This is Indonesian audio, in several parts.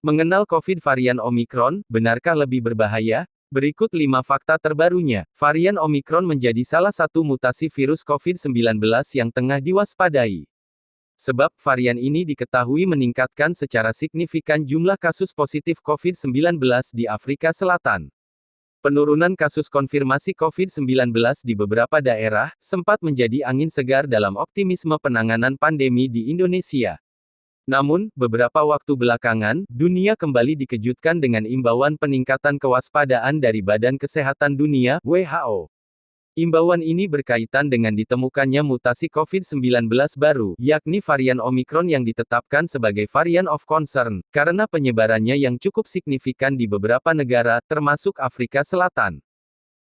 Mengenal COVID varian Omikron, benarkah lebih berbahaya? Berikut 5 fakta terbarunya. Varian Omikron menjadi salah satu mutasi virus COVID-19 yang tengah diwaspadai. Sebab, varian ini diketahui meningkatkan secara signifikan jumlah kasus positif COVID-19 di Afrika Selatan. Penurunan kasus konfirmasi COVID-19 di beberapa daerah, sempat menjadi angin segar dalam optimisme penanganan pandemi di Indonesia. Namun, beberapa waktu belakangan, dunia kembali dikejutkan dengan imbauan peningkatan kewaspadaan dari Badan Kesehatan Dunia, WHO. Imbauan ini berkaitan dengan ditemukannya mutasi COVID-19 baru, yakni varian Omikron yang ditetapkan sebagai varian of concern, karena penyebarannya yang cukup signifikan di beberapa negara, termasuk Afrika Selatan.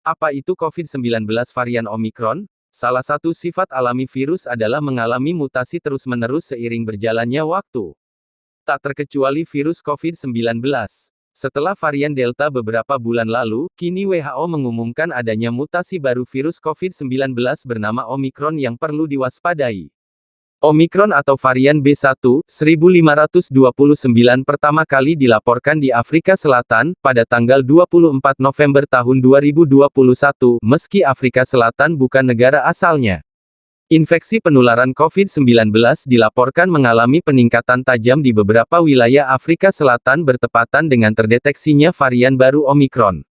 Apa itu COVID-19 varian Omikron? Salah satu sifat alami virus adalah mengalami mutasi terus-menerus seiring berjalannya waktu. Tak terkecuali virus COVID-19. Setelah varian Delta beberapa bulan lalu, kini WHO mengumumkan adanya mutasi baru virus COVID-19 bernama Omikron yang perlu diwaspadai. Omikron atau varian B1.1529 pertama kali dilaporkan di Afrika Selatan, pada tanggal 24 November tahun 2021, meski Afrika Selatan bukan negara asalnya. Infeksi penularan COVID-19 dilaporkan mengalami peningkatan tajam di beberapa wilayah Afrika Selatan bertepatan dengan terdeteksinya varian baru Omikron.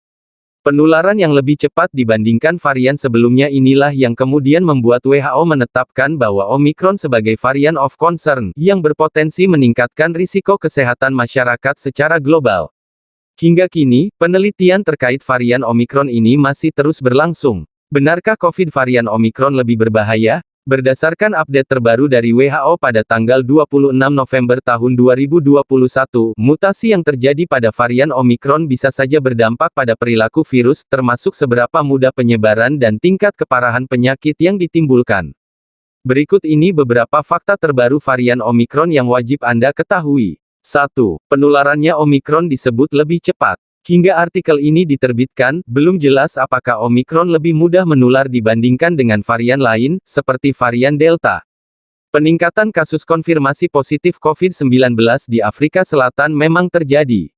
Penularan yang lebih cepat dibandingkan varian sebelumnya inilah yang kemudian membuat WHO menetapkan bahwa Omikron sebagai varian of concern, yang berpotensi meningkatkan risiko kesehatan masyarakat secara global. Hingga kini, penelitian terkait varian Omikron ini masih terus berlangsung. Benarkah COVID varian Omikron lebih berbahaya? Berdasarkan update terbaru dari WHO pada tanggal 26 November tahun 2021, mutasi yang terjadi pada varian Omikron bisa saja berdampak pada perilaku virus, termasuk seberapa mudah penyebaran dan tingkat keparahan penyakit yang ditimbulkan. Berikut ini beberapa fakta terbaru varian Omikron yang wajib Anda ketahui. 1. Penularannya Omikron disebut lebih cepat. Hingga artikel ini diterbitkan, belum jelas apakah Omikron lebih mudah menular dibandingkan dengan varian lain, seperti varian Delta. Peningkatan kasus konfirmasi positif COVID-19 di Afrika Selatan memang terjadi.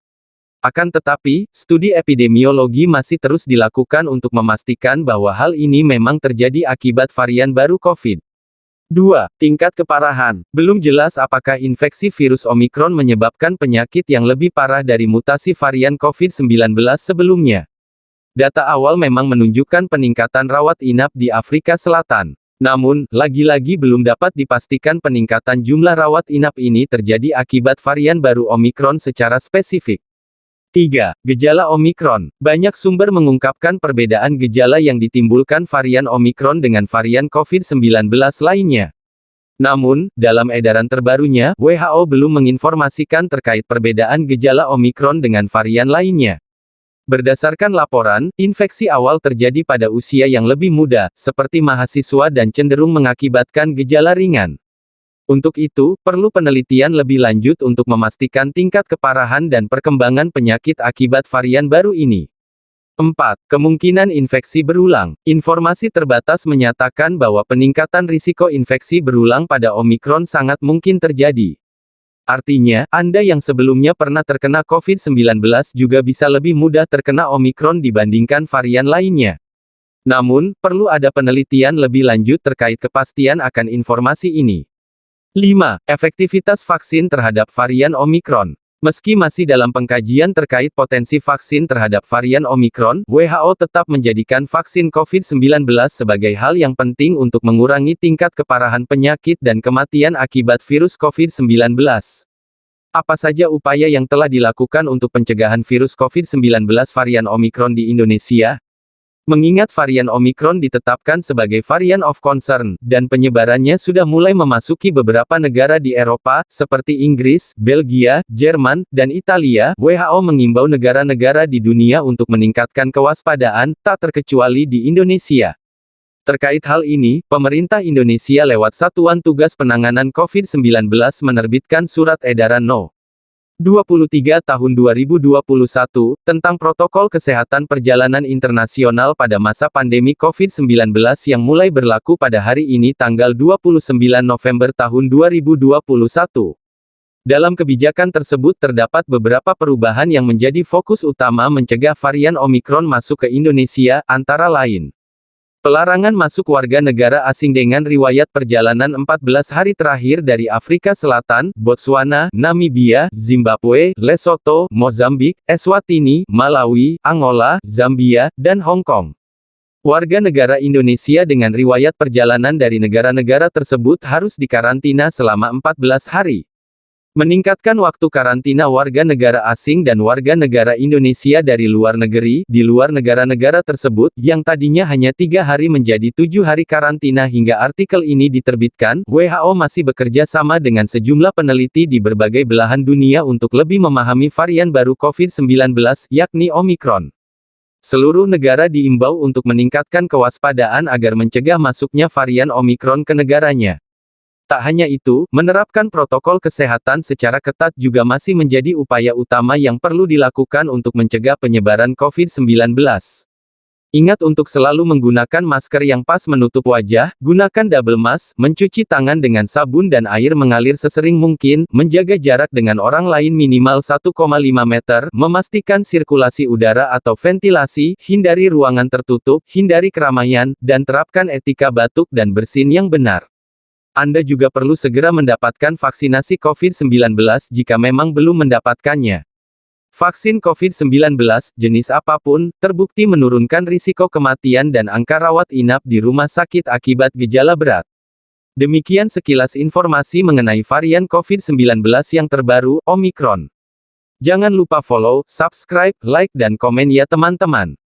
Akan tetapi, studi epidemiologi masih terus dilakukan untuk memastikan bahwa hal ini memang terjadi akibat varian baru COVID. 2. Tingkat keparahan. Belum jelas apakah infeksi virus Omikron menyebabkan penyakit yang lebih parah dari mutasi varian COVID-19 sebelumnya. Data awal memang menunjukkan peningkatan rawat inap di Afrika Selatan. Namun, lagi-lagi belum dapat dipastikan peningkatan jumlah rawat inap ini terjadi akibat varian baru Omikron secara spesifik. 3. Gejala Omikron. Banyak sumber mengungkapkan perbedaan gejala yang ditimbulkan varian Omikron dengan varian COVID-19 lainnya. Namun, dalam edaran terbarunya, WHO belum menginformasikan terkait perbedaan gejala Omikron dengan varian lainnya. Berdasarkan laporan, infeksi awal terjadi pada usia yang lebih muda, seperti mahasiswa dan cenderung mengakibatkan gejala ringan. Untuk itu, perlu penelitian lebih lanjut untuk memastikan tingkat keparahan dan perkembangan penyakit akibat varian baru ini. 4. Kemungkinan infeksi berulang. Informasi terbatas menyatakan bahwa peningkatan risiko infeksi berulang pada Omikron sangat mungkin terjadi. Artinya, Anda yang sebelumnya pernah terkena COVID-19 juga bisa lebih mudah terkena Omikron dibandingkan varian lainnya. Namun, perlu ada penelitian lebih lanjut terkait kepastian akan informasi ini. 5. Efektivitas vaksin terhadap varian Omikron. Meski masih dalam pengkajian terkait potensi vaksin terhadap varian Omikron, WHO tetap menjadikan vaksin COVID-19 sebagai hal yang penting untuk mengurangi tingkat keparahan penyakit dan kematian akibat virus COVID-19. Apa saja upaya yang telah dilakukan untuk pencegahan virus COVID-19 varian Omikron di Indonesia? Mengingat varian Omikron ditetapkan sebagai varian of concern, dan penyebarannya sudah mulai memasuki beberapa negara di Eropa, seperti Inggris, Belgia, Jerman, dan Italia, WHO mengimbau negara-negara di dunia untuk meningkatkan kewaspadaan, tak terkecuali di Indonesia. Terkait hal ini, pemerintah Indonesia lewat Satuan Tugas Penanganan COVID-19 menerbitkan Surat Edaran No. 23 Tahun 2021, tentang protokol kesehatan perjalanan internasional pada masa pandemi COVID-19 yang mulai berlaku pada hari ini tanggal 29 November tahun 2021. Dalam kebijakan tersebut terdapat beberapa perubahan yang menjadi fokus utama mencegah varian Omikron masuk ke Indonesia, antara lain. Pelarangan masuk warga negara asing dengan riwayat perjalanan 14 hari terakhir dari Afrika Selatan, Botswana, Namibia, Zimbabwe, Lesotho, Mozambik, Eswatini, Malawi, Angola, Zambia, dan Hong Kong. Warga negara Indonesia dengan riwayat perjalanan dari negara-negara tersebut harus dikarantina selama 14 hari. Meningkatkan waktu karantina warga negara asing dan warga negara Indonesia dari luar negeri, di luar negara-negara tersebut, yang tadinya hanya 3 hari menjadi 7 hari karantina hingga artikel ini diterbitkan, WHO masih bekerja sama dengan sejumlah peneliti di berbagai belahan dunia untuk lebih memahami varian baru COVID-19, yakni Omikron. Seluruh negara diimbau untuk meningkatkan kewaspadaan agar mencegah masuknya varian Omikron ke negaranya. Tak hanya itu, menerapkan protokol kesehatan secara ketat juga masih menjadi upaya utama yang perlu dilakukan untuk mencegah penyebaran COVID-19. Ingat untuk selalu menggunakan masker yang pas menutup wajah, gunakan double mask, mencuci tangan dengan sabun dan air mengalir sesering mungkin, menjaga jarak dengan orang lain minimal 1,5 meter, memastikan sirkulasi udara atau ventilasi, hindari ruangan tertutup, hindari keramaian, dan terapkan etika batuk dan bersin yang benar. Anda juga perlu segera mendapatkan vaksinasi COVID-19 jika memang belum mendapatkannya. Vaksin COVID-19, jenis apapun, terbukti menurunkan risiko kematian dan angka rawat inap di rumah sakit akibat gejala berat. Demikian sekilas informasi mengenai varian COVID-19 yang terbaru, Omikron. Jangan lupa follow, subscribe, like dan komen ya teman-teman.